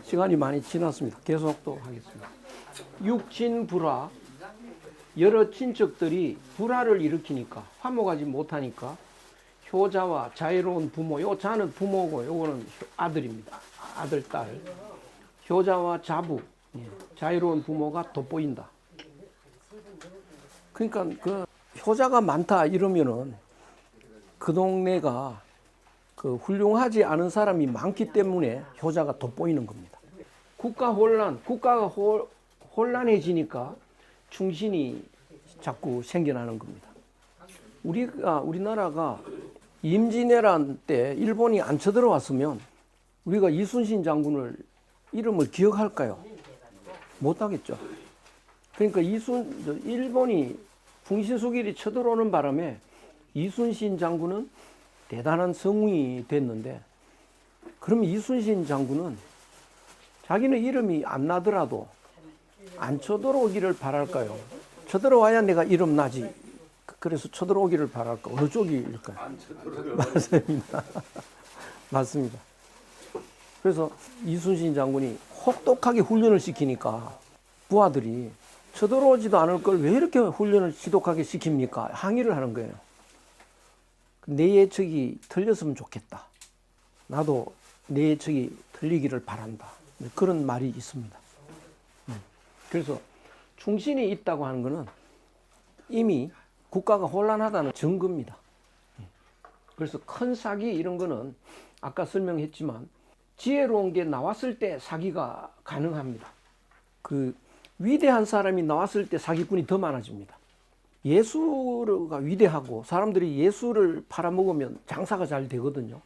시간이 많이 지났습니다. 계속 또 하겠습니다. 육친불화. 여러 친척들이 불화를 일으키니까 화목하지 못하니까 효자와 자애로운 부모, 요 자는 부모고 요거는 아들입니다. 아들, 딸. 효자와 자부, 자애로운 부모가 돋보인다. 그러니까 그 효자가 많다 이러면은 그 동네가 그 훌륭하지 않은 사람이 많기 때문에 효자가 돋보이는 겁니다. 국가 혼란, 국가가 혼란해지니까 충신이 자꾸 생겨나는 겁니다. 우리나라가 임진왜란 때 일본이 안 쳐들어왔으면 우리가 이순신 장군을 이름을 기억할까요? 못하겠죠. 그러니까 일본이 풍신수길이 쳐들어오는 바람에 이순신 장군은 대단한 성웅이 됐는데, 그럼 이순신 장군은 자기는 이름이 안 나더라도 안 쳐들어오기를 바랄까요? 쳐들어와야 내가 이름 나지. 그래서 쳐들어오기를 바랄까? 어느 쪽일까요? 맞습니다. 맞습니다. 그래서 이순신 장군이 혹독하게 훈련을 시키니까 부하들이 쳐들어오지도 않을 걸 왜 이렇게 훈련을 지독하게 시킵니까? 항의를 하는 거예요. 내 예측이 틀렸으면 좋겠다. 나도 내 예측이 틀리기를 바란다. 그런 말이 있습니다. 그래서 충신이 있다고 하는 것은 이미 국가가 혼란하다는 증거입니다. 그래서 큰 사기 이런 거는 아까 설명했지만 지혜로운 게 나왔을 때 사기가 가능합니다. 그 위대한 사람이 나왔을 때 사기꾼이 더 많아집니다. 예수가 위대하고 사람들이 예수를 팔아먹으면 장사가 잘 되거든요.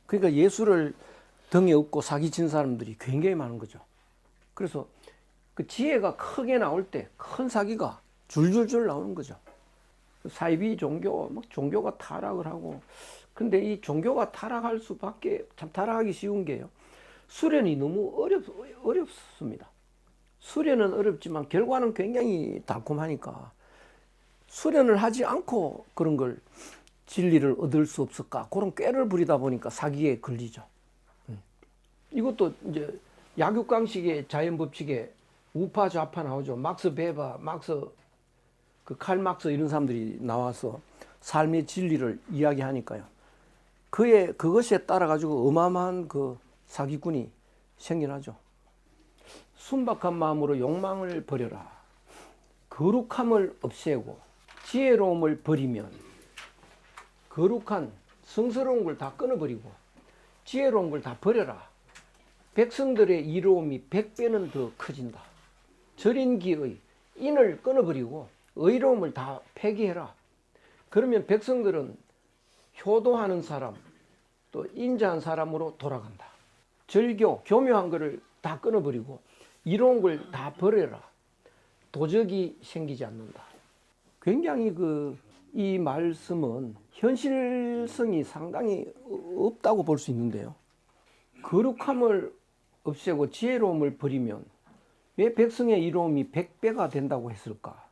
그러니까 예수를 등에 업고 사기친 사람들이 굉장히 많은 거죠. 그래서 그 지혜가 크게 나올 때 큰 사기가 줄줄줄 나오는 거죠. 사이비 종교, 막 종교가 타락을 하고, 근데 이 종교가 타락할 수밖에, 참 타락하기 쉬운 게요. 수련이 너무 어렵습니다. 수련은 어렵지만 결과는 굉장히 달콤하니까 수련을 하지 않고 그런 걸 진리를 얻을 수 없을까? 그런 꾀를 부리다 보니까 사기에 걸리죠. 이것도 이제 약육강식의 자연법칙에 우파 좌파 나오죠. 막스 베버, 칼 막스 이런 사람들이 나와서 삶의 진리를 이야기하니까요. 그것에 따라 가지고 어마어마한 그 사기꾼이 생겨나죠. 순박한 마음으로 욕망을 버려라. 거룩함을 없애고 지혜로움을 버리면 거룩한 성스러운 걸 다 끊어버리고 지혜로운 걸 다 버려라. 백성들의 이로움이 100배는 더 커진다. 절인기의 인을 끊어버리고 의로움을 다 폐기해라. 그러면 백성들은 효도하는 사람, 또 인자한 사람으로 돌아간다. 절교, 교묘한 것을 다 끊어버리고 이로운 걸 다 버려라. 도적이 생기지 않는다. 굉장히 이 말씀은 현실성이 상당히 없다고 볼 수 있는데요. 거룩함을 없애고 지혜로움을 버리면 왜 백성의 이로움이 100배가 된다고 했을까?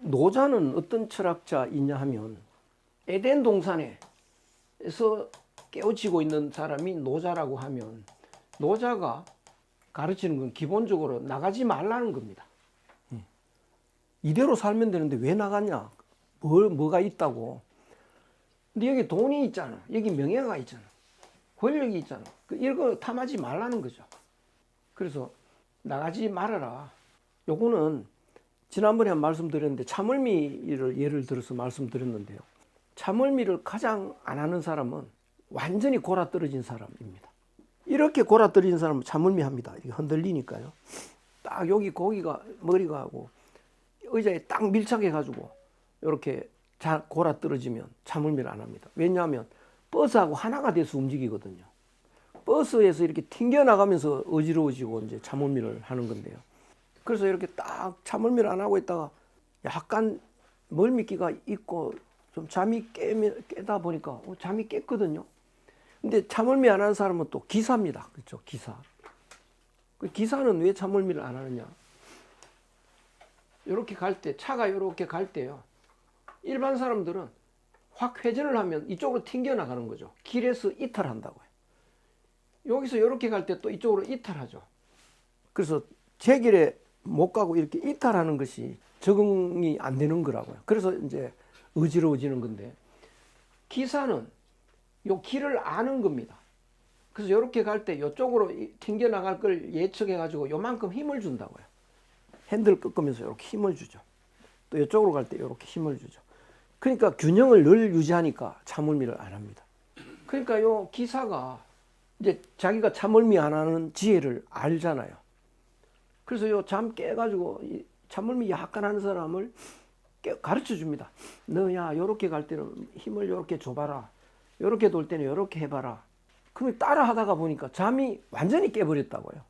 노자는 어떤 철학자이냐 하면 에덴 동산에서 깨우치고 있는 사람이 노자라고 하면 노자가 가르치는 건 기본적으로 나가지 말라는 겁니다. 이대로 살면 되는데 왜 나갔냐? 뭐가 있다고? 근데 여기 돈이 있잖아. 여기 명예가 있잖아. 권력이 있잖아. 이거 탐하지 말라는 거죠. 그래서 나가지 말아라. 요거는 지난번에 말씀드렸는데 참을미를 예를 들어서 말씀드렸는데요. 참을미를 가장 안 하는 사람은 완전히 골아떨어진 사람입니다. 이렇게 골아떨어진 사람은 참을미 합니다. 이게 흔들리니까요. 딱 여기 고기가 머리가 하고 의자에 딱 밀착해 가지고 이렇게 골아떨어지면 참을미를 안 합니다. 왜냐하면 버스하고 하나가 돼서 움직이거든요. 버스에서 이렇게 튕겨나가면서 어지러워지고 이제 참을미를 하는 건데요. 그래서 이렇게 딱 참을미를 안 하고 있다가 약간 멀미기가 있고 좀 잠이 깨다 보니까 잠이 깼거든요. 근데 참을미 안 하는 사람은 또 기사입니다. 그렇죠? 기사. 그 기사는 왜 참을미를 안 하느냐? 이렇게 갈 때, 차가 이렇게 갈 때요. 일반 사람들은 확 회전을 하면 이쪽으로 튕겨 나가는 거죠. 길에서 이탈한다고요. 여기서 이렇게 갈 때 또 이쪽으로 이탈하죠. 그래서 제 길에 못 가고 이렇게 이탈하는 것이 적응이 안 되는 거라고요. 그래서 이제 어지러워지는 건데, 기사는 요 길을 아는 겁니다. 그래서 이렇게 갈 때 이쪽으로 튕겨 나갈 걸 예측해 가지고 요만큼 힘을 준다고요. 핸들 꺾으면서 이렇게 힘을 주죠. 또 이쪽으로 갈 때 이렇게 힘을 주죠. 그러니까 균형을 늘 유지하니까 참을미를 안 합니다. 그러니까 요 기사가 이제 자기가 참을미 안 하는 지혜를 알잖아요. 그래서 요 잠 깨가지고 참을미 약간 하는 사람을 가르쳐 줍니다. 너야 요렇게 갈 때는 힘을 요렇게 줘봐라. 요렇게 돌 때는 요렇게 해봐라. 그러면 따라 하다가 보니까 잠이 완전히 깨버렸다고요.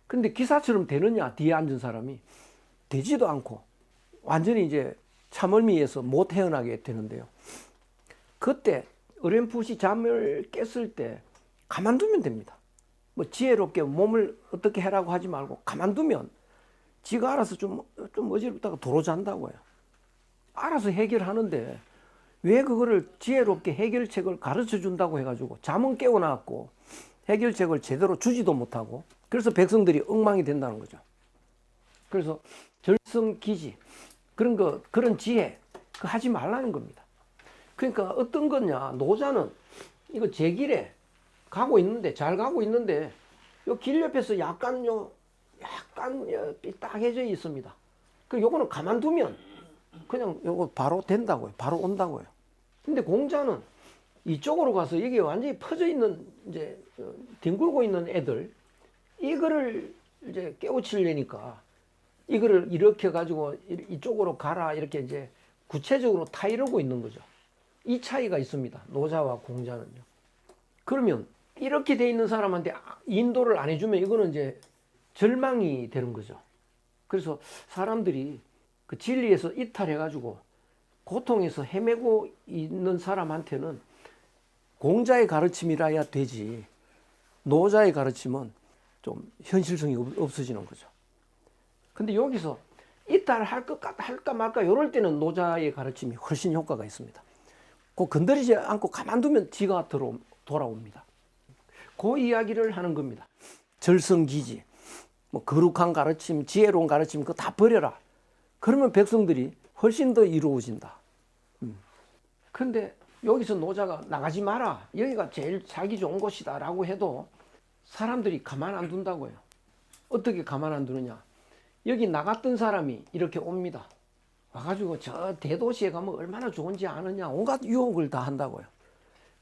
근데 기사처럼 되느냐, 뒤에 앉은 사람이. 되지도 않고 완전히 이제 참을미에서 못 헤어나게 되는데요. 그때 어렴풋이 잠을 깼을 때 가만두면 됩니다. 뭐 지혜롭게 몸을 어떻게 해라고 하지 말고 가만두면 지가 알아서 좀 어지럽다가 도로 잔다고요. 알아서 해결하는데 왜 그거를 지혜롭게 해결책을 가르쳐 준다고 해가지고 잠은 깨어나고 해결책을 제대로 주지도 못하고, 그래서 백성들이 엉망이 된다는 거죠. 그래서 절성기지, 그런 지혜, 그거 하지 말라는 겁니다. 그러니까 어떤 거냐, 노자는 이거 제 길에 가고 있는데, 잘 가고 있는데, 요 길 옆에서 약간 삐딱해져 있습니다. 그 요거는 가만두면 그냥 요거 바로 된다고요. 바로 온다고요. 근데 공자는 이쪽으로 가서 여기 완전히 퍼져 있는, 이제 뒹굴고 있는 애들, 이거를 이제 깨우치려니까 이거를 이렇게 가지고 이쪽으로 가라, 이렇게 이제 구체적으로 타이르고 있는 거죠. 이 차이가 있습니다. 노자와 공자는요. 그러면 이렇게 돼 있는 사람한테 인도를 안 해주면 이거는 이제 절망이 되는 거죠. 그래서 사람들이 그 진리에서 이탈해가지고 고통에서 헤매고 있는 사람한테는 공자의 가르침이라야 되지, 노자의 가르침은 좀 현실성이 없어지는 거죠. 근데 여기서 할까 말까 이럴 때는 노자의 가르침이 훨씬 효과가 있습니다. 그 건드리지 않고 가만두면 지가 돌아옵니다. 그 이야기를 하는 겁니다. 절성기지, 뭐 거룩한 가르침, 지혜로운 가르침 그거 다 버려라. 그러면 백성들이 훨씬 더 이루어진다. 그런데 여기서 노자가 나가지 마라, 여기가 제일 살기 좋은 곳이다 라고 해도 사람들이 가만 안 둔다고요. 어떻게 가만 안 두느냐, 여기 나갔던 사람이 이렇게 옵니다. 와가지고 저 대도시에 가면 얼마나 좋은지 아느냐, 온갖 유혹을 다 한다고요.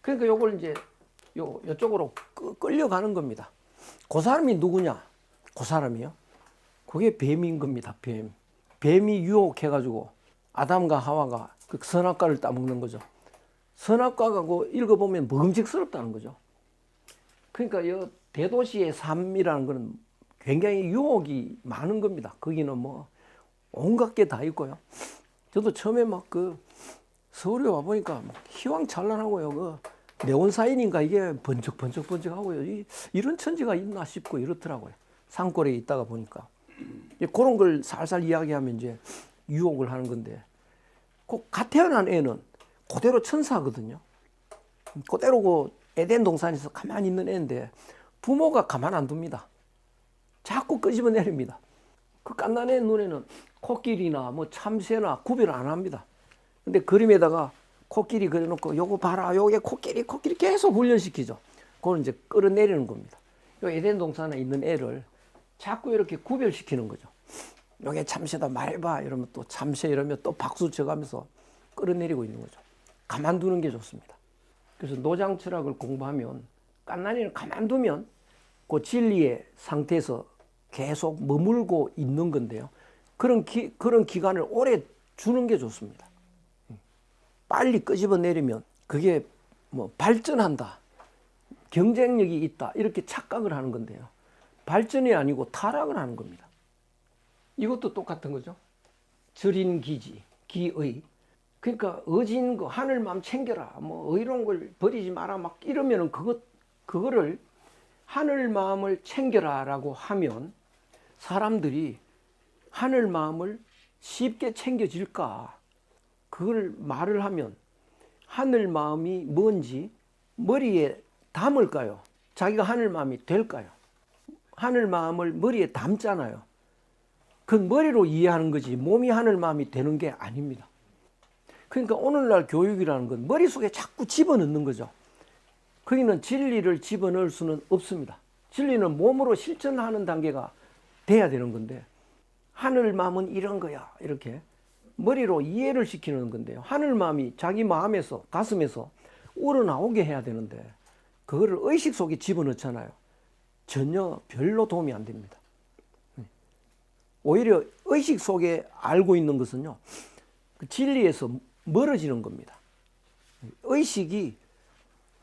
그러니까 요걸 이제 요쪽으로 끌려가는 겁니다. 그 사람이 누구냐? 그 사람이요, 그게 뱀인 겁니다. 뱀이 유혹해가지고 아담과 하와가 그 선악과를 따먹는 거죠. 선악과가 그 읽어보면 먹음직스럽다는 거죠. 그러니까 이 대도시의 삶이라는 것은 굉장히 유혹이 많은 겁니다. 거기는 뭐 온갖 게 다 있고요. 저도 처음에 막 그 서울에 와 보니까 희왕찬란하고요. 그 네온사인인가 이게 번쩍번쩍하고요. 이런 천지가 있나 싶고 이렇더라고요. 산골에 있다가 보니까 그런 걸 살살 이야기하면 이제 유혹을 하는 건데, 꼭 갓 태어난 애는 그대로 천사거든요. 그대로 그 에덴 동산에서 가만히 있는 애인데 부모가 가만 안 둡니다. 자꾸 끄집어 내립니다. 그 갓난 애 눈에는 코끼리나 뭐 참새나 구별 안 합니다. 근데 그림에다가 코끼리 그려놓고 요거 봐라, 요게 코끼리 계속 훈련시키죠. 그걸 이제 끌어내리는 겁니다. 요 에덴 동산에 있는 애를 자꾸 이렇게 구별시키는 거죠. 요게 참새다 말봐 이러면 또 참새 이러면 또 박수 쳐가면서 끌어내리고 있는 거죠. 가만두는 게 좋습니다. 그래서 노장철학을 공부하면 갓난이를 가만두면 그 진리의 상태에서 계속 머물고 있는 건데요. 그런 기간을 오래 주는 게 좋습니다. 빨리 끄집어 내리면 그게 뭐 발전한다, 경쟁력이 있다 이렇게 착각을 하는 건데요. 발전이 아니고 타락을 하는 겁니다. 이것도 똑같은 거죠. 절인기지, 기의. 그러니까 어진 거 하늘 마음 챙겨라, 뭐 의로운 걸 버리지 마라 막 이러면은 그거를 하늘 마음을 챙겨라라고 하면 사람들이 하늘 마음을 쉽게 챙겨질까? 그걸 말을 하면 하늘 마음이 뭔지 머리에 담을까요? 자기가 하늘 마음이 될까요? 하늘 마음을 머리에 담잖아요. 그건 머리로 이해하는 거지 몸이 하늘 마음이 되는 게 아닙니다. 그러니까 오늘날 교육이라는 건 머릿속에 자꾸 집어넣는 거죠. 거기는 진리를 집어넣을 수는 없습니다. 진리는 몸으로 실천하는 단계가 돼야 되는 건데 하늘 마음은 이런 거야 이렇게 머리로 이해를 시키는 건데요. 하늘 마음이 자기 마음에서 가슴에서 우러나오게 해야 되는데 그거를 의식 속에 집어넣잖아요. 전혀 별로 도움이 안 됩니다. 오히려 의식 속에 알고 있는 것은요, 그 진리에서 멀어지는 겁니다. 의식이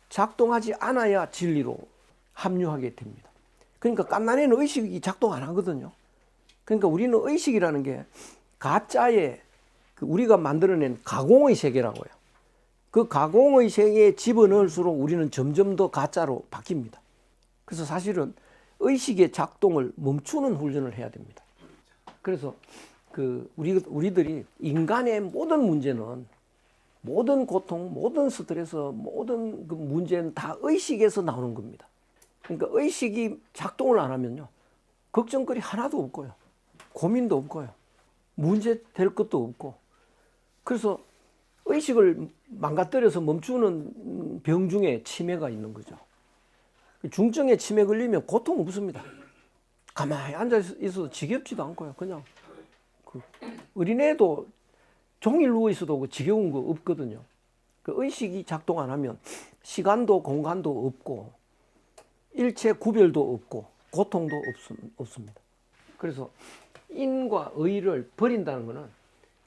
작동하지 않아야 진리로 합류하게 됩니다. 그러니까 갓난애는 의식이 작동 안 하거든요. 그러니까 우리는 의식이라는 게 가짜의 우리가 만들어낸 가공의 세계라고요. 그 가공의 세계에 집어넣을수록 우리는 점점 더 가짜로 바뀝니다. 그래서 사실은 의식의 작동을 멈추는 훈련을 해야 됩니다. 그래서 우리들이 인간의 모든 문제는 모든 고통, 모든 스트레스, 모든 그 문제는 다 의식에서 나오는 겁니다. 그러니까 의식이 작동을 안 하면요, 걱정거리 하나도 없고요, 고민도 없고요, 문제 될 것도 없고, 그래서 의식을 망가뜨려서 멈추는 병 중에 치매가 있는 거죠. 중증의 치매 걸리면 고통 없습니다. 가만히 앉아 있어도 지겹지도 않고요. 그냥 어린애도 종일 누워 있어도 지겨운 거 없거든요. 그 의식이 작동 안 하면 시간도 공간도 없고 일체 구별도 없고 고통도 없습니다. 그래서 인과 의를 버린다는 것은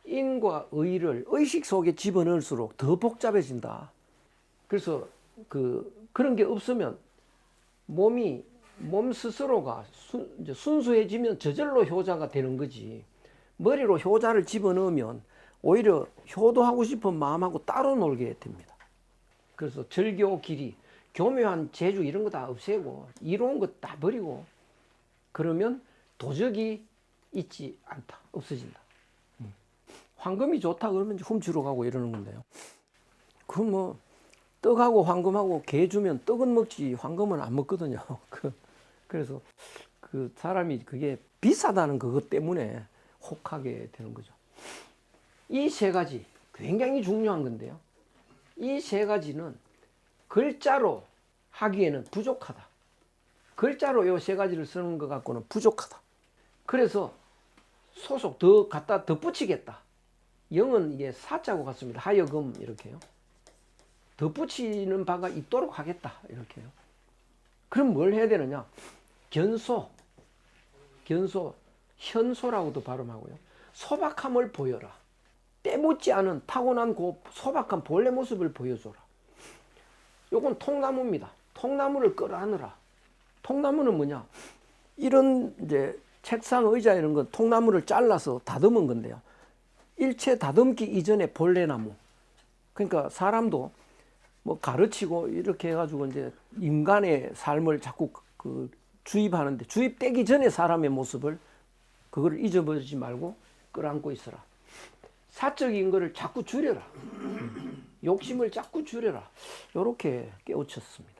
인과 의를 의식 속에 집어넣을수록 더 복잡해진다. 그래서 그런 게 없으면 몸 스스로가 순수해지면 저절로 효자가 되는 거지. 머리로 효자를 집어넣으면 오히려 효도하고 싶은 마음하고 따로 놀게 됩니다. 그래서 절교 길이, 교묘한 재주 이런 거 다 없애고 이로운 거 다 버리고 그러면 도적이 있지 않다. 없어진다. 황금이 좋다 그러면 훔치러 가고 이러는 건데요. 그럼 뭐 떡하고 황금하고 개 주면 떡은 먹지 황금은 안 먹거든요. 그래서 그 사람이 그게 비싸다는 그것 때문에 혹하게 되는 거죠. 이 세 가지 굉장히 중요한 건데요. 이 세 가지는 글자로 하기에는 부족하다. 글자로 이 세 가지를 쓰는 것 갖고는 부족하다. 그래서 소속 더 갖다 덧붙이겠다. 영은 이게 사자고 같습니다. 하여금 이렇게요. 덧붙이는 바가 있도록 하겠다 이렇게요. 그럼 뭘 해야 되느냐? 견소, 현소라고도 발음하고요. 소박함을 보여라. 때묻지 않은 타고난 그 소박한 본래 모습을 보여줘라. 요건 통나무입니다. 통나무를 끌어안으라. 통나무는 뭐냐? 이런 이제 책상, 의자 이런 건 통나무를 잘라서 다듬은 건데요. 일체 다듬기 이전에 본래 나무. 그러니까 사람도 뭐 가르치고 이렇게 해가지고 이제 인간의 삶을 자꾸 주입하는데 주입되기 전에 사람의 모습을 그거를 잊어버리지 말고 끌어안고 있어라. 사적인 거를 자꾸 줄여라. 욕심을 자꾸 줄여라. 이렇게 깨우쳤습니다.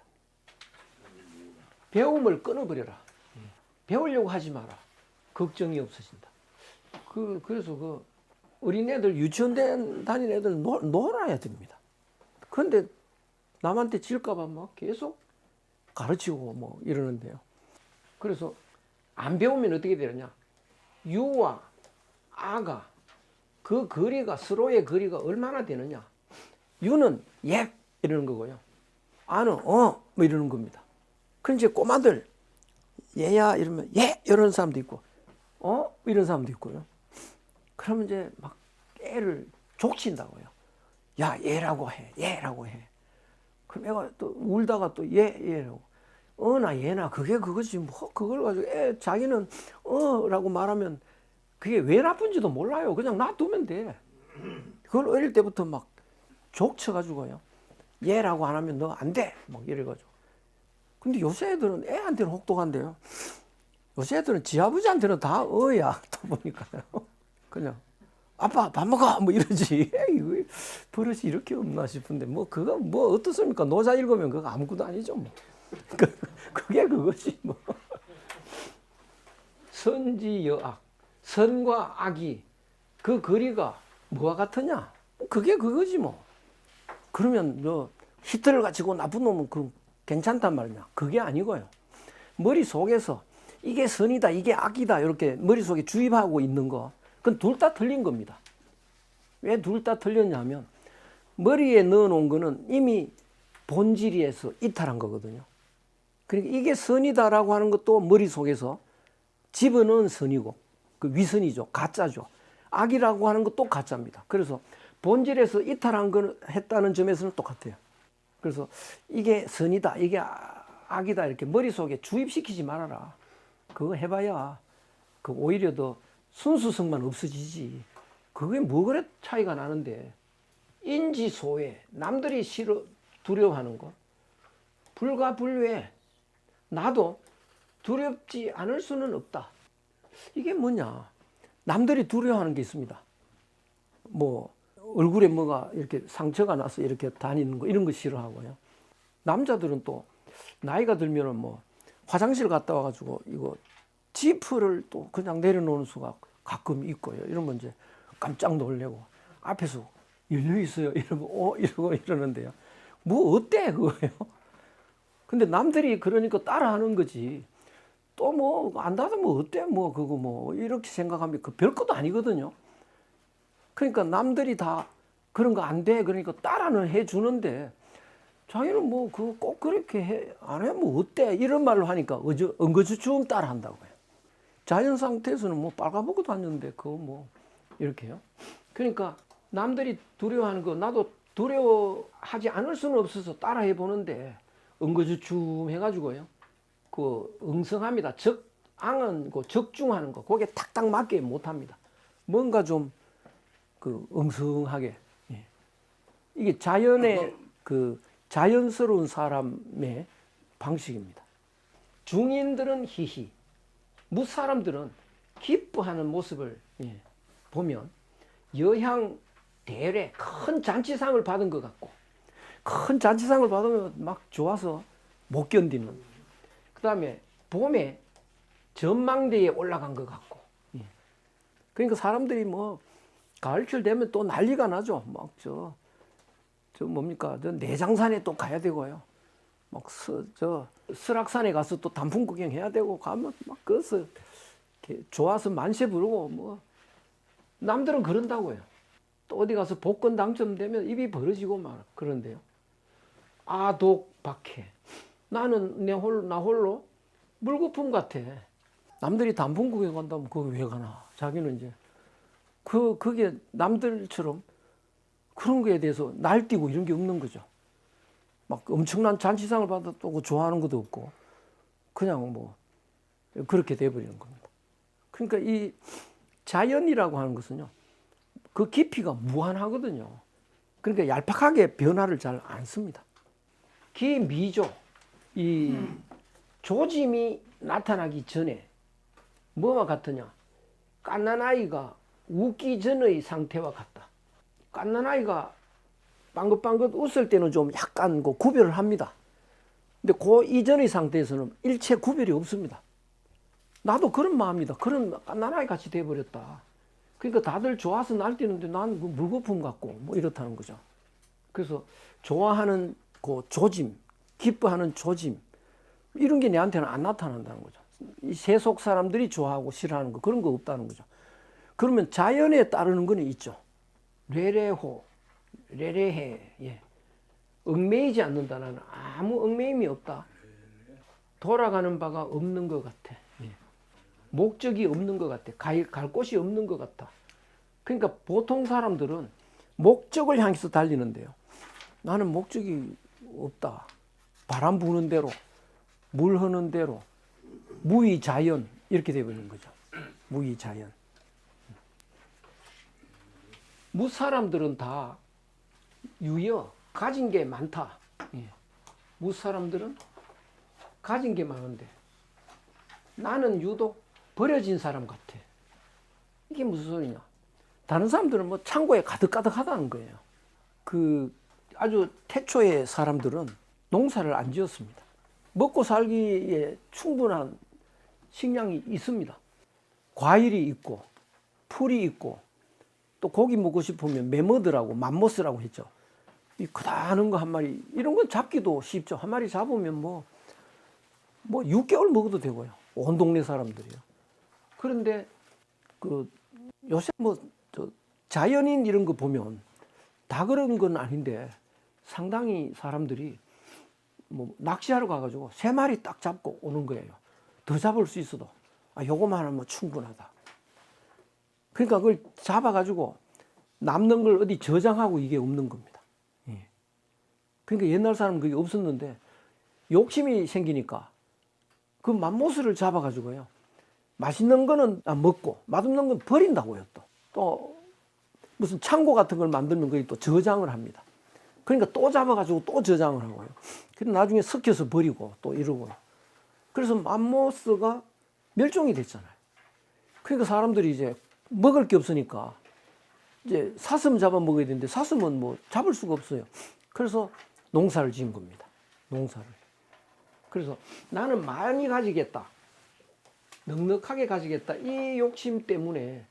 배움을 끊어버려라. 배우려고 하지 마라. 걱정이 없어진다. 그래서 어린애들 유치원 다니는 애들 놀아야 됩니다. 그런데 남한테 질까봐 막 계속 가르치고 뭐 이러는데요. 그래서 안 배우면 어떻게 되느냐? 유와 아가 그 거리가 서로의 거리가 얼마나 되느냐? 유는 예 이러는 거고요. 아는 뭐 이러는 겁니다. 그럼 이제 꼬마들 얘야 이러면 예 이러는 사람도 있고 이런 사람도 있고요. 그러면 이제 막 애를 족친다고요. 야 얘라고 해 얘라고 해. 그럼 애가 또 울다가 또 얘라고 나 얘나 그거지 뭐 그걸 가지고 자기는 라고 말하면 그게 왜 나쁜지도 몰라요. 그냥 놔두면 돼. 그걸 어릴 때부터 막 족쳐가지고요. 얘라고 안 하면 너 안 돼. 막 이래가지고. 근데 요새 애들은 애한테는 혹독한데요. 요새 애들은 지 아버지한테는 다 야. 또 보니까요. 그냥 아빠 밥 먹어 뭐 이러지. 버릇이 이렇게 없나 싶은데 뭐 그거 뭐 어떻습니까? 노자 읽으면 그거 아무것도 아니죠 뭐. 그게 그거지 뭐. 선지여악. 선과 악이 그 거리가 뭐와 같으냐? 그게 그거지 뭐. 그러면 너 히틀을 가지고 나쁜 놈은 그 괜찮단 말이냐? 그게 아니고요. 머릿속에서 이게 선이다, 이게 악이다 이렇게 머릿속에 주입하고 있는 거, 그건 둘 다 틀린 겁니다. 왜 둘 다 틀렸냐면 머리에 넣어놓은 거는 이미 본질에서 이탈한 거거든요. 그러니까 이게 선이다라고 하는 것도 머릿속에서 집어넣은 선이고 그 위선이죠. 가짜죠. 악이라고 하는 것도 가짜입니다. 그래서 본질에서 이탈한 걸 했다는 점에서는 똑같아요. 그래서 이게 선이다, 이게 악이다 이렇게 머릿속에 주입시키지 말아라. 그거 해봐야 그 오히려 더 순수성만 없어지지. 그게 뭐 그래 차이가 나는데. 인지소외, 남들이 싫어 두려워하는 거 불가불외. 나도 두렵지 않을 수는 없다. 이게 뭐냐? 남들이 두려워하는 게 있습니다. 뭐 얼굴에 뭐가 이렇게 상처가 나서 이렇게 다니는 거, 이런 거 싫어하고요. 남자들은 또 나이가 들면은 뭐 화장실 갔다 와가지고 이거 지퍼를 또 그냥 내려놓는 수가 가끔 있고요. 이러면 이제 깜짝 놀래고 앞에서 열려 있어요. 이러면 이러고 이러는데요. 뭐 어때 그거예요? 근데 남들이 그러니까 따라하는 거지. 또 뭐 안 닫으면 어때? 뭐 그거 뭐 이렇게 생각하면 그 별것도 아니거든요. 그러니까 남들이 다 그런 거 안 돼. 그러니까 따라는 해 주는데 자기는 뭐 그거 꼭 그렇게 안 하면 어때? 이런 말로 하니까 엉거주춤 따라 한다고요. 자연 상태에서는 뭐 빨가벗고 다녔는데 그거 뭐 이렇게요. 그러니까 남들이 두려워하는 거 나도 두려워하지 않을 수는 없어서 따라해 보는데 엉거주춤 해가지고요. 그 응성합니다. 앙은 그 적중하는 거, 거기에 탁탁 맞게 못합니다. 뭔가 좀 그 응성하게. 예. 이게 자연의 그 자연스러운 사람의 방식입니다. 중인들은 히히, 무사람들은 기뻐하는 모습을 보면 여향 대례 큰 잔치상을 받은 것 같고, 큰 잔치상을 받으면 막 좋아서 못 견디는. 그 다음에 봄에 전망대에 올라간 것 같고. 그러니까 사람들이 뭐 가을철 되면 또 난리가 나죠. 막 저 뭡니까, 저 내장산에 또 가야 되고요. 막 설악산에 가서 또 단풍 구경해야 되고 가면 막 거기서 좋아서 만세 부르고 뭐 남들은 그런다고요. 또 어디 가서 복권 당첨되면 입이 벌어지고 막 그런데요. 아독박해. 나는 나 홀로 물거품 같아. 남들이 단풍 구경 간다면 그거 왜 가나? 자기는 이제 그게 남들처럼 그런 거에 대해서 날뛰고 이런 게 없는 거죠. 막 엄청난 잔치상을 받았다고 좋아하는 것도 없고 그냥 뭐 그렇게 돼버리는 겁니다. 그러니까 이 자연이라고 하는 것은요, 그 깊이가 무한하거든요. 그러니까 얄팍하게 변화를 잘 안 씁니다. 기미조, 이 조짐이 나타나기 전에 뭐와 같으냐? 갓난아이가 웃기 전의 상태와 같다. 갓난아이가 빵긋빵긋 웃을 때는 좀 약간 그 구별을 합니다. 근데 그 이전의 상태에서는 일체 구별이 없습니다. 나도 그런 마음이다. 그런 갓난아이 같이 돼버렸다. 그러니까 다들 좋아서 날뛰는데 난 물거품 같고 뭐 이렇다는 거죠. 그래서 좋아하는 그 조짐, 기뻐하는 조짐, 이런 게 내한테는 안 나타난다는 거죠. 이 세속 사람들이 좋아하고 싫어하는 거, 그런 거 없다는 거죠. 그러면 자연에 따르는 거는 있죠. 레레호, 레레해. 예. 얽매이지 않는다. 나는 아무 얽매임이 없다. 돌아가는 바가 없는 것 같아. 예. 목적이 없는 것 같아. 갈 곳이 없는 것 같아. 그러니까 보통 사람들은 목적을 향해서 달리는데요. 나는 목적이 없다. 바람 부는 대로, 물 흐르는 대로, 무의자연, 이렇게 되어버리는 거죠. 무의자연. 무사람들은 다 유여, 가진 게 많다. 예. 무사람들은 가진 게 많은데 나는 유독 버려진 사람 같아. 이게 무슨 소리냐? 다른 사람들은 뭐 창고에 가득가득하다는 거예요. 그 아주 태초의 사람들은 농사를 안 지었습니다. 먹고 살기에 충분한 식량이 있습니다. 과일이 있고 풀이 있고 또 고기 먹고 싶으면 매머드라고 맘모스라고 했죠. 이 크다는 거 한 마리 이런 건 잡기도 쉽죠. 한 마리 잡으면 뭐 6개월 먹어도 되고요. 온 동네 사람들이요. 그런데 그 요새 자연인 이런 거 보면 다 그런 건 아닌데 상당히 사람들이 낚시하러 가가지고 3마리 딱 잡고 오는 거예요. 더 잡을 수 있어도 요거만 하면 충분하다. 그러니까 그걸 잡아가지고 남는 걸 어디 저장하고 이게 없는 겁니다. 예. 그러니까 옛날 사람은 그게 없었는데 욕심이 생기니까 그 맘모스를 잡아가지고요. 맛있는 거는 먹고 맛없는 건 버린다고요. 또 무슨 창고 같은 걸 만들면 거기 또 저장을 합니다. 그러니까 또 잡아가지고 또 저장을 하고요. 그래서 나중에 섞여서 버리고 또 이러고요. 그래서 맘모스가 멸종이 됐잖아요. 그러니까 사람들이 이제 먹을 게 없으니까 이제 사슴 잡아 먹어야 되는데 사슴은 뭐 잡을 수가 없어요. 그래서 농사를 지은 겁니다. 농사를. 그래서 나는 많이 가지겠다. 넉넉하게 가지겠다. 이 욕심 때문에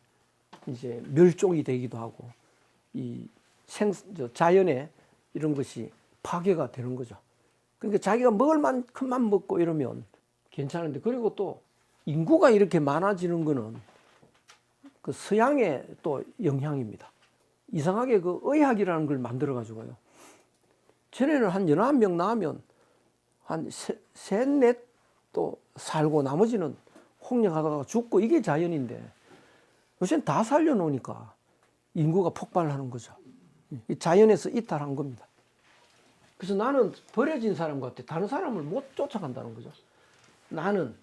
이제 멸종이 되기도 하고 이 자연의 이런 것이 파괴가 되는 거죠. 그러니까 자기가 먹을 만큼만 먹고 이러면 괜찮은데, 그리고 또 인구가 이렇게 많아지는 거는 그 서양의 또 영향입니다. 이상하게 그 의학이라는 걸 만들어 가지고요. 전에는 한 11명 낳으면 한 셋, 넷 또 살고 나머지는 홍역하다가 죽고 이게 자연인데 요새는 다 살려놓으니까 인구가 폭발하는 거죠. 자연에서 이탈한 겁니다. 그래서 나는 버려진 사람 같아. 다른 사람을 못 쫓아간다는 거죠. 나는,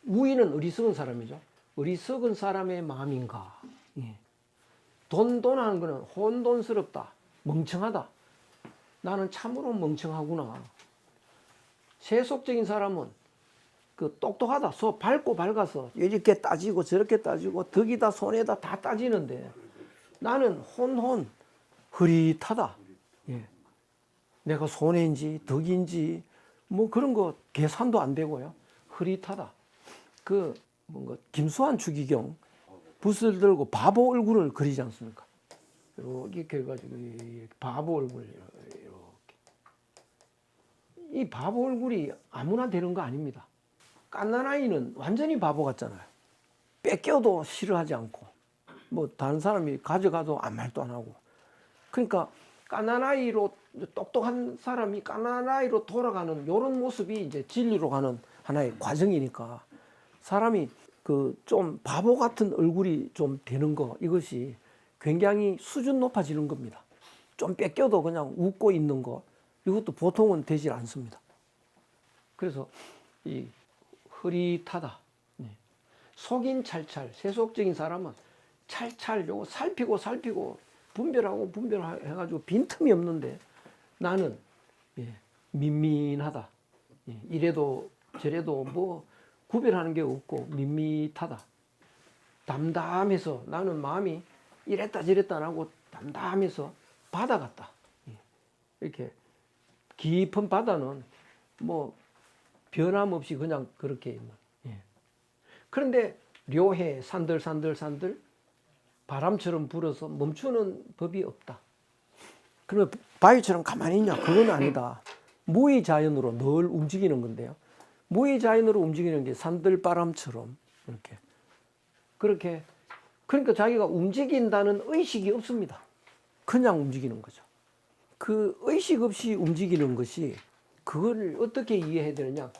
우위는 어리석은 사람이죠. 어리석은 사람의 마음인가. 예. 돈하는 거는 혼돈스럽다. 멍청하다. 나는 참으로 멍청하구나. 세속적인 사람은 그 똑똑하다. 소 밟고 밝아서 이렇게 따지고 저렇게 따지고 덕이다 손해다 다 따지는데 나는 흐릿하다. 예. 내가 손해인지 덕인지 뭐 그런 거 계산도 안 되고요. 흐릿하다. 그 뭔가 김수환 추기경 붓을 들고 바보 얼굴을 그리지 않습니까? 이렇게 그래가지고 바보 얼굴 이렇게. 이 바보 얼굴이 아무나 되는 거 아닙니다. 갓난아이는 완전히 바보 같잖아요. 뺏겨도 싫어하지 않고 뭐 다른 사람이 가져가도 아무 말도 안 하고. 그러니까 갓난아이로 똑똑한 사람이 갓난아이로 돌아가는 이런 모습이 이제 진리로 가는 하나의 과정이니까 사람이 그 좀 바보 같은 얼굴이 좀 되는 거, 이것이 굉장히 수준 높아지는 겁니다. 좀 뺏겨도 그냥 웃고 있는 거, 이것도 보통은 되질 않습니다. 그래서 이 흐릿하다. 속인 찰찰. 세속적인 사람은 찰찰 요거 살피고 분별해가지고 빈틈이 없는데 나는 민민하다. 이래도 저래도 뭐 구별하는 게 없고 밋밋하다. 담담해서 나는 마음이 이랬다 저랬다 안 하고 담담해서 바다 같다. 이렇게 깊은 바다는 뭐 변함없이 그냥 그렇게 있는. 그런데 료해 산들 바람처럼 불어서 멈추는 법이 없다. 그러면 바위처럼 가만히 있냐? 그건 아니다. 무의자연으로 늘 움직이는 건데요. 무의자연으로 움직이는 게 산들바람처럼 이렇게. 그렇게. 그러니까 자기가 움직인다는 의식이 없습니다. 그냥 움직이는 거죠. 그 의식 없이 움직이는 것이, 그걸 어떻게 이해해야 되느냐?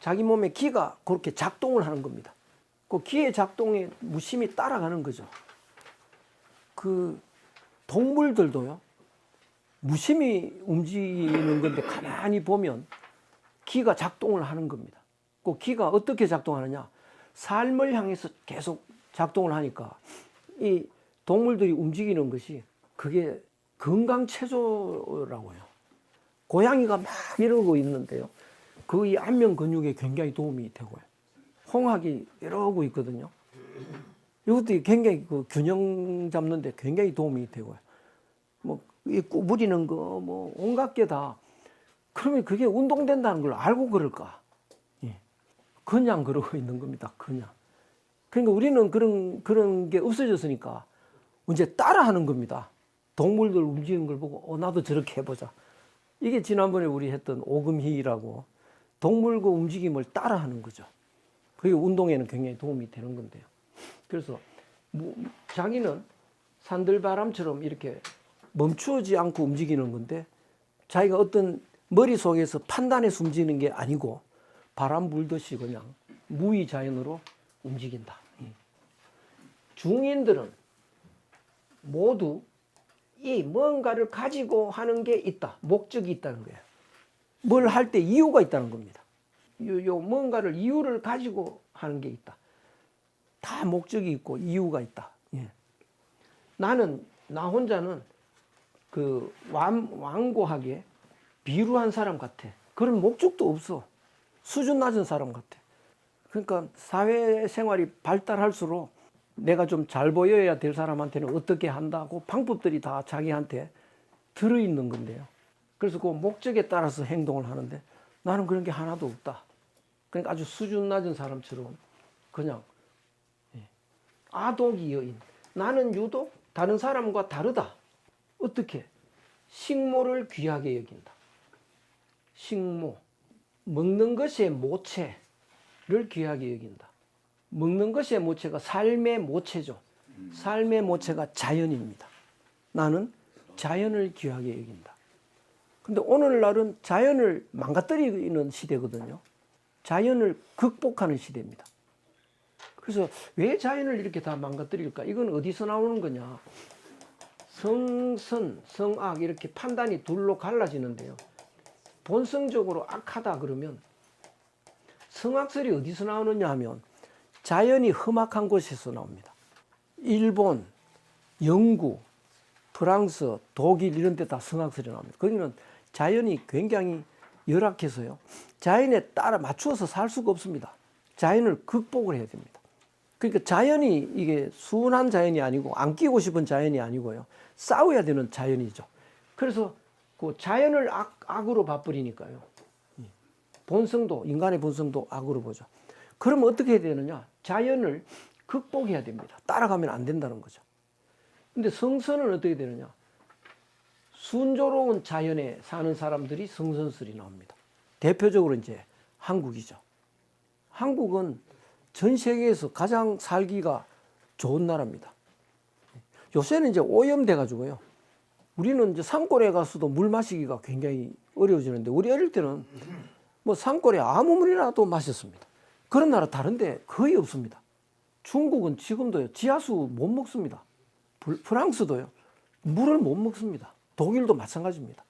자기 몸의 기가 그렇게 작동을 하는 겁니다. 그 기의 작동에 무심히 따라가는 거죠. 그 동물들도요, 무심히 움직이는 건데 가만히 보면 기가 작동을 하는 겁니다. 그 기가 어떻게 작동하느냐? 삶을 향해서 계속 작동을 하니까 이 동물들이 움직이는 것이 그게 건강체조라고요. 고양이가 막 이러고 있는데요, 그 이 안면 근육에 굉장히 도움이 되고요. 홍학이 이러고 있거든요. 이것도 굉장히 그 균형 잡는데 굉장히 도움이 되고요. 뭐 구부리는 거 뭐 온갖 게 다. 그러면 그게 운동된다는 걸 알고 그럴까? 그냥 그러고 있는 겁니다. 그냥. 그러니까 우리는 그런 게 없어졌으니까 이제 따라하는 겁니다. 동물들 움직이는 걸 보고 나도 저렇게 해보자. 이게 지난번에 우리 했던 오금희라고 동물과 움직임을 따라하는 거죠. 그게 운동에는 굉장히 도움이 되는 건데요. 그래서 자기는 산들바람처럼 이렇게 멈추지 않고 움직이는 건데 자기가 어떤 머릿속에서 판단해서 움직이는 게 아니고 바람 불듯이 그냥 무의자연으로 움직인다. 중인들은 모두 이 뭔가를 가지고 하는 게 있다. 목적이 있다는 거예요. 뭘 할 때 이유가 있다는 겁니다. 요 뭔가를 이유를 가지고 하는 게 있다. 다 목적이 있고 이유가 있다. 예. 나 혼자는 그 완고하게 비루한 사람 같아. 그런 목적도 없어. 수준 낮은 사람 같아. 그러니까 사회생활이 발달할수록 내가 좀 잘 보여야 될 사람한테는 어떻게 한다고 방법들이 다 자기한테 들어있는 건데요. 그래서 그 목적에 따라서 행동을 하는데 나는 그런 게 하나도 없다. 그러니까 아주 수준 낮은 사람처럼 그냥 아독이 여인. 나는 유독 다른 사람과 다르다. 어떻게? 식모를 귀하게 여긴다. 식모. 먹는 것의 모체를 귀하게 여긴다. 먹는 것의 모체가 삶의 모체죠. 삶의 모체가 자연입니다. 나는 자연을 귀하게 여긴다. 근데 오늘날은 자연을 망가뜨리는 시대거든요. 자연을 극복하는 시대입니다. 그래서 왜 자연을 이렇게 다 망가뜨릴까? 이건 어디서 나오는 거냐? 성선, 성악 이렇게 판단이 둘로 갈라지는데요. 본성적으로 악하다 그러면 성악설이 어디서 나오느냐 하면 자연이 험악한 곳에서 나옵니다. 일본, 영국, 프랑스, 독일 이런 데 다 성악설이 나옵니다. 거기는 자연이 굉장히 열악해서요. 자연에 따라 맞추어서 살 수가 없습니다. 자연을 극복을 해야 됩니다. 그러니까 자연이 이게 순한 자연이 아니고 안 끼고 싶은 자연이 아니고요. 싸워야 되는 자연이죠. 그래서 그 자연을 악으로 봐버리니까요. 본성도, 인간의 본성도 악으로 보죠. 그러면 어떻게 해야 되느냐? 자연을 극복해야 됩니다. 따라가면 안 된다는 거죠. 근데 성선은 어떻게 되느냐? 순조로운 자연에 사는 사람들이 성선설이 나옵니다. 대표적으로 이제 한국이죠. 한국은 전 세계에서 가장 살기가 좋은 나라입니다. 요새는 이제 오염돼 가지고요. 우리는 이제 산골에 가서도 물 마시기가 굉장히 어려워지는데 우리 어릴 때는 뭐 산골에 아무 물이라도 마셨습니다. 그런 나라 다른데 거의 없습니다. 중국은 지금도요. 지하수 못 먹습니다. 프랑스도요. 물을 못 먹습니다. 독일도 마찬가지입니다.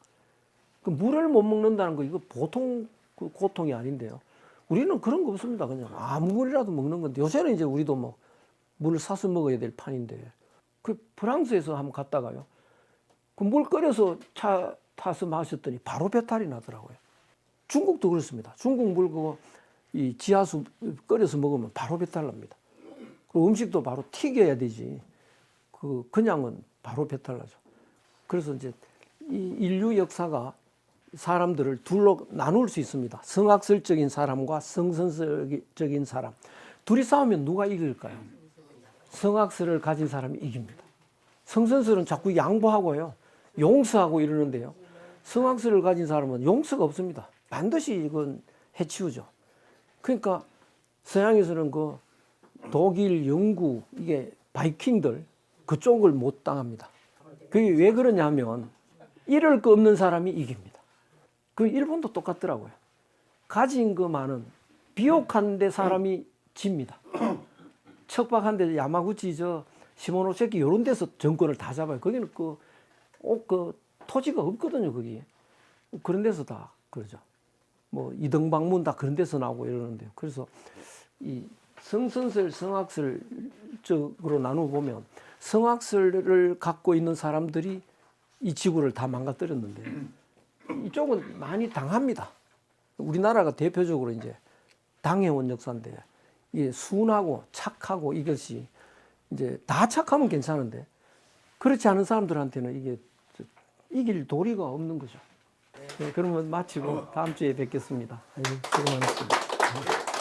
그 물을 못 먹는다는 거 이거 보통 그 고통이 아닌데요. 우리는 그런 거 없습니다. 그냥 아무 물이라도 먹는 건데 요새는 이제 우리도 뭐 물을 사서 먹어야 될 판인데 그 프랑스에서 한번 갔다가요. 그 물 끓여서 차 타서 마셨더니 바로 배탈이 나더라고요. 중국도 그렇습니다. 중국 물 그거 이 지하수 끓여서 먹으면 바로 배탈 납니다. 그리고 음식도 바로 튀겨야 되지. 그냥은 바로 배탈 나죠. 그래서 이제 이 인류 역사가 사람들을 둘로 나눌 수 있습니다. 성악설적인 사람과 성선설적인 사람. 둘이 싸우면 누가 이길까요? 성악설을 가진 사람이 이깁니다. 성선설은 자꾸 양보하고요. 용서하고 이러는데요. 성악설을 가진 사람은 용서가 없습니다. 반드시 이건 해치우죠. 그러니까 서양에서는 그 독일, 영국, 이게 바이킹들 그쪽을 못 당합니다. 그게 왜 그러냐 하면 이럴 거 없는 사람이 이깁니다. 그 일본도 똑같더라고요. 가진 것만은 비옥한 데 사람이 집니다. 척박한 데 야마구치 시모노세키 이런 데서 정권을 다 잡아요. 거기는 그 토지가 없거든요. 거기 그런 데서 다 그러죠. 뭐 이등방문 다 그런 데서 나오고 이러는데요. 그래서 이 성선설, 성악설적으로 나누어 보면 성악설을 갖고 있는 사람들이 이 지구를 다 망가뜨렸는데 이쪽은 많이 당합니다. 우리나라가 대표적으로 이제 당해온 역사인데 이게 순하고 착하고 이것이 이제 다 착하면 괜찮은데 그렇지 않은 사람들한테는 이게 이길 도리가 없는 거죠. 네, 그러면 마치고 다음 주에 뵙겠습니다. 수고 많으셨습니다.